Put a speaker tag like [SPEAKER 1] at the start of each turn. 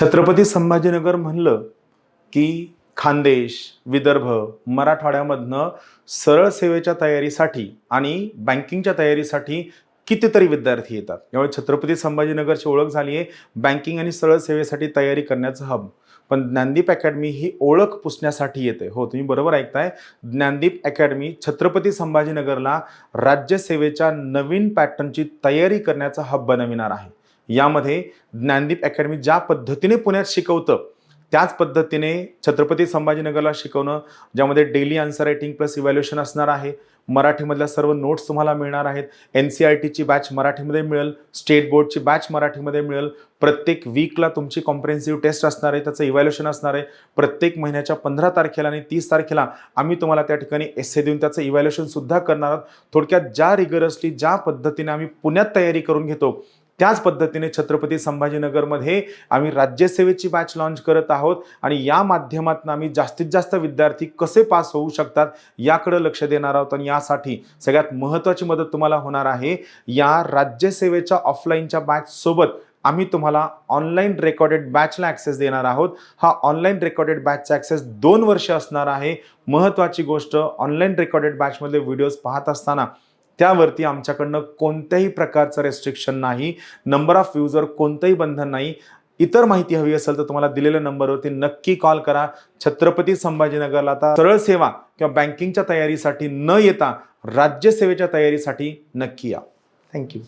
[SPEAKER 1] छत्रपती संभाजीनगर म्हणलं की खानदेश, विदर्भ, मराठवाड्यामधनं सरळ सेवेच्या तयारीसाठी आणि बँकिंगच्या तयारीसाठी कितीतरी विद्यार्थी येतात. यामुळे छत्रपती संभाजीनगरची ओळख झाली आहे बँकिंग आणि सरळ सेवेसाठी तयारी करण्याचं हब. पण ज्ञानदीप अकॅडमी ही ओळख पुसण्यासाठी येते. हो, तुम्ही बरोबर ऐकताय. ज्ञानदीप अकॅडमी छत्रपती संभाजीनगरला राज्यसेवेच्या नवीन पॅटर्नची तयारी करण्याचा हब बनविणार आहे. यामध्ये ज्ञानदीप अकॅडमी ज्या पद्धतीने पुण्यात शिकवतं त्याच पद्धतीने छत्रपती संभाजीनगरला शिकवणं, ज्यामध्ये daily answer writing plus evaluation असणार आहे. मराठीमधल्या सर्व नोट्स तुम्हाला मिळणार आहेत. NCERTची बॅच मराठीमध्ये मिळेल, स्टेट बोर्डची बॅच मराठीमध्ये मिळेल. प्रत्येक वीकला तुमची कॉम्प्रिहेन्सिव्ह टेस्ट असणार आहे, त्याचं इव्हॅल्युएशन असणार आहे. प्रत्येक महिन्याच्या 15 तारखेला आणि 30 तारखेला आम्ही तुम्हाला त्या ठिकाणी एस्से देऊन त्याचं इव्हॅल्युएशन सुद्धा करणार आहोत. थोडक्यात ज्या रिगरसली ज्या पद्धतीने आम्ही पुण्यात तयारी करून घेतो त्याच पद्धतीने छत्रपती संभाजीनगरमध्ये आम्ही राज्यसेवेची बॅच लॉन्च करत आहोत आणि या माध्यमातून आम्ही जास्तीत जास्त विद्यार्थी कसे पास होऊ शकतात याकडे लक्ष देणार आहोत. आणि यासाठी सगळ्यात महत्त्वाची मदत तुम्हाला होणार आहे. या राज्यसेवेच्या ऑफलाईनच्या बॅच सोबत आम्ही तुम्हाला ऑनलाईन रेकॉर्डेड बॅचला ॲक्सेस देणार आहोत. हा ऑनलाईन रेकॉर्डेड बॅचचा ॲक्सेस 2 वर्ष असणार आहे. महत्त्वाची गोष्ट, ऑनलाईन रेकॉर्डेड बॅचमधले व्हिडिओज पाहत असताना त्यावरती आमच्याकडनं कोणत्याही प्रकारचं रेस्ट्रिक्शन नाही, नंबर ऑफ व्ह्यूजवर कोणतंही बंधन नाही. इतर माहिती हवी असेल तर तुम्हाला दिलेल्या नंबरवरती नक्की कॉल करा. छत्रपती संभाजीनगरला आता सरळ सेवा किंवा बँकिंगच्या तयारीसाठी न येता राज्यसेवेच्या तयारीसाठी नक्की या. थँक्यू.